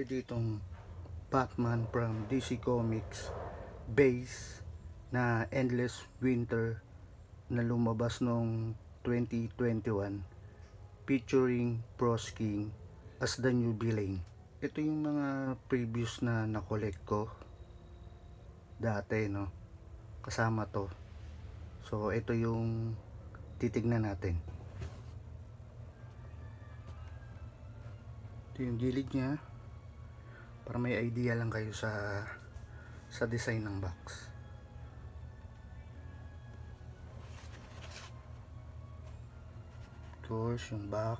ditong Batman from DC Comics base na Endless Winter na lumabas noong 2021 featuring Bros King as the new villain. Ito yung mga previews na na-collect ko dati, no? Kasama to. So ito yung titignan natin. Ito yung gilid niya para may idea lang kayo sa design ng box. Of course, yung back,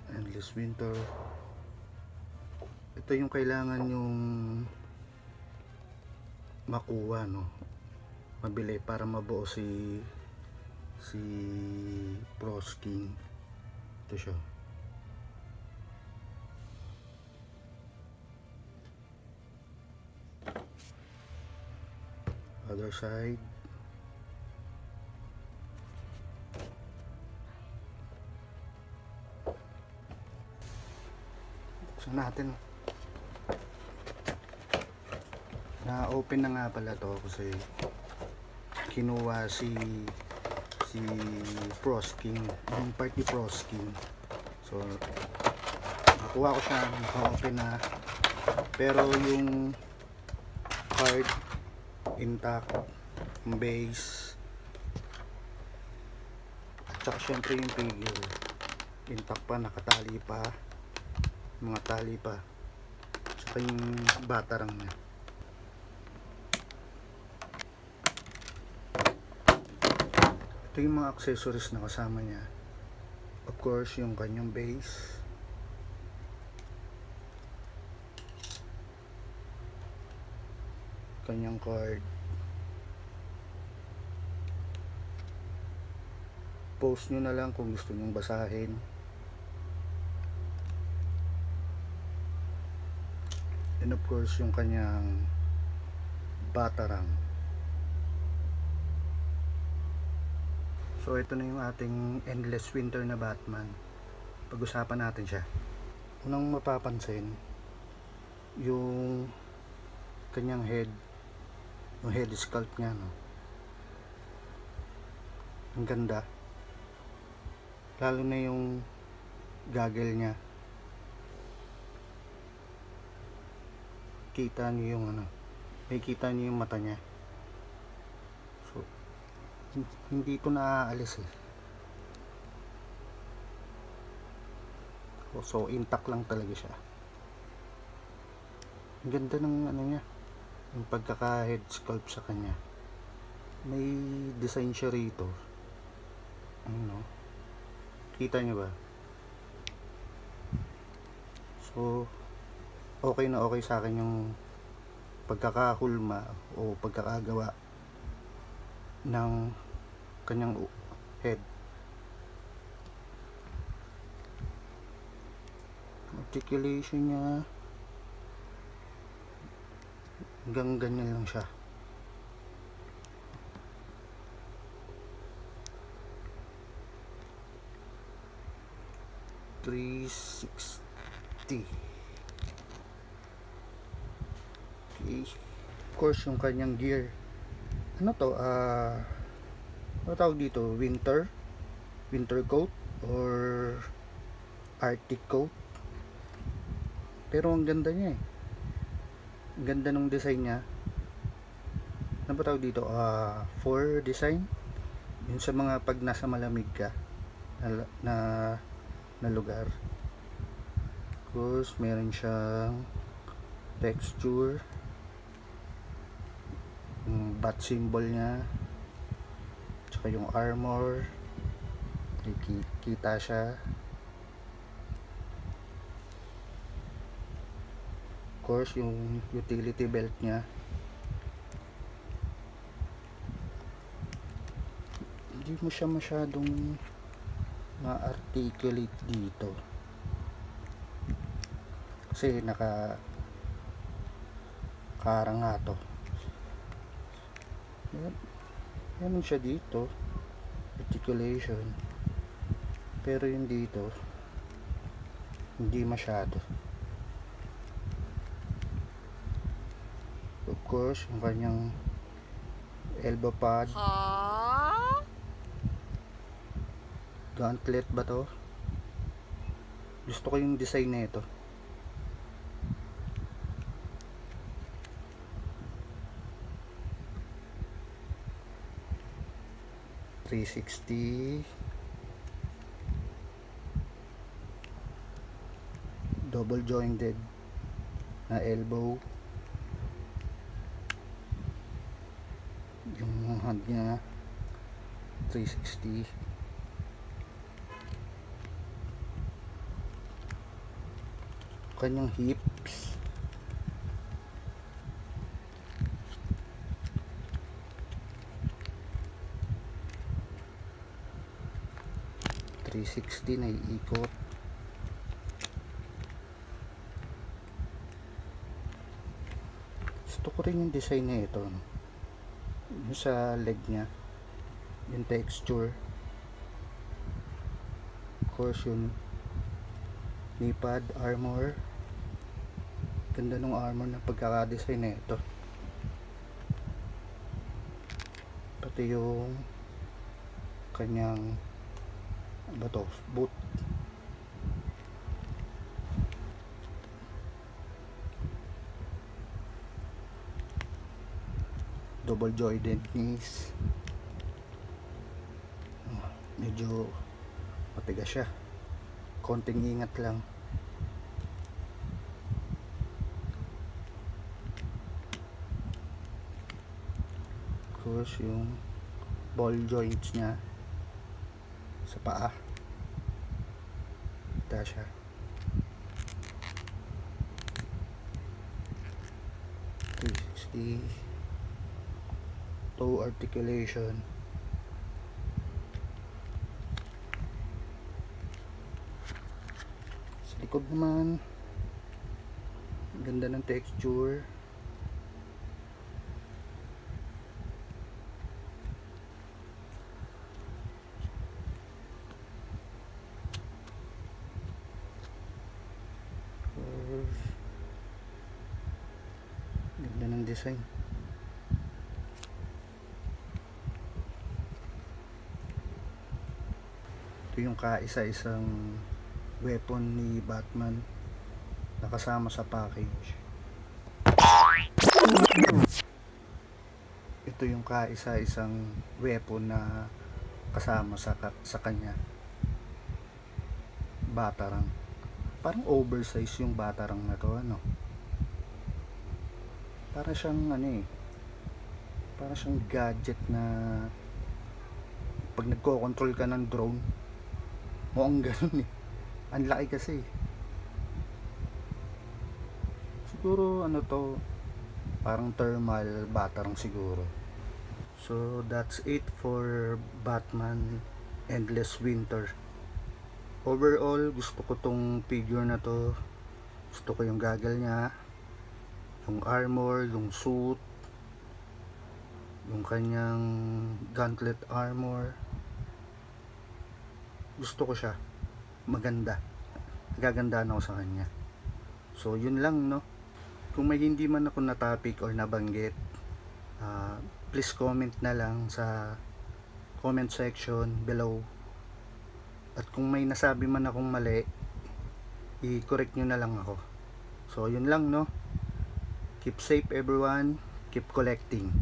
Endless Winter. Ito yung kailangan yung makuha, no? Mabili para mabuo si Bros King. Ito siya. Other side. Buksan natin. Na-open na nga pala to kasi kinuha si Bros King, yung part ni Bros King. So nakuha ko siya, naka-open na, pero yung card intact, yung base, at saka syempre yung figure intact pa, nakatali pa, mga tali pa, at saka yung batarang niya. Ito yung mga accessories na kasama niya. Of course, yung kanyang base, kanyang card, post nyo na lang kung gusto nyong basahin, and of course yung kanyang batarang. So ito na yung ating Endless Winter na Batman. Pag-usapan natin siya. Unang mapapansin, yung kanyang head, yung head sculpt niya, no? Ang ganda. Lalo na yung gaggle niya. Kita niyo yung may kita niyo yung mata niya. So hindi ito naaalis eh. So intact lang talaga siya. Ang ganda ng niya, yung pagkaka-head sculpt sa kanya. May design siya rito. Ano? Kita nyo ba? So okay na okay sa akin yung pagkakahulma o pagkakagawa ng kanyang head. Articulation niya hanggang ganyan lang siya. $360. Okay. Of course, yung kanyang gear. Ano to? Ano tawag dito? Winter coat or Arctic coat. Pero ang ganda niya eh. Ang ganda ng design niya. Ano ba tawag dito? For design. Yun sa mga pag nasa malamig ka na lugar. Of course, meron siyang texture. Yung bat symbol niya. Tsaka yung armor. Kita siya. Of course, yung utility belt niya. Hindi mo siya masyadong ma-articulate dito. Kasi naka-karang nga to. Yan siya dito. Articulation. Pero yung dito hindi masyado. Of course, yung kanyang elbow pad. Gauntlet ba to? Gusto ko yung design na ito. .360 double jointed na elbow. Yung hand niya 360. Kanyang hips 360 na iikot. Gusto ko rin yung design na ito, no? Yung sa leg nya, yung texture. Of course, yung knee pad, armor. Ganda ng armor na pagkakadesign na ito. Pati yung kanyang ano to, boot. Double jointed knees. Medyo matigas siya. Konting ingat lang. Of course, yung ball joints niya sa paa. Ito siya. Toe articulation. Sa likod naman, ganda ng texture. Ganda ng design. Ito yung kaisa-isang weapon ni Batman na kasama sa package. Ito yung kaisa-isang weapon na kasama sa kanya. Batarang. Parang oversize yung batarang na to, ano. Para siyang para siyang gadget na pag nagko-control ka ng drone, mukhang ganun eh. Ang laki kasi. Siguro ano to, parang thermal batarang siguro. So that's it for Batman Endless Winter. Overall, gusto ko tong figure na to. Gusto ko yung gaggle niya, yung armor, yung suit, yung kanyang gauntlet armor. Gusto ko siya. Maganda. Nagagandaan ako sa kanya. So yun lang, no. Kung may hindi man ako na topic or nabanggit, please comment na lang sa comment section below. At kung may nasabi man akong mali, i-correct nyo na lang ako. So yun lang, no. Keep safe everyone. Keep collecting.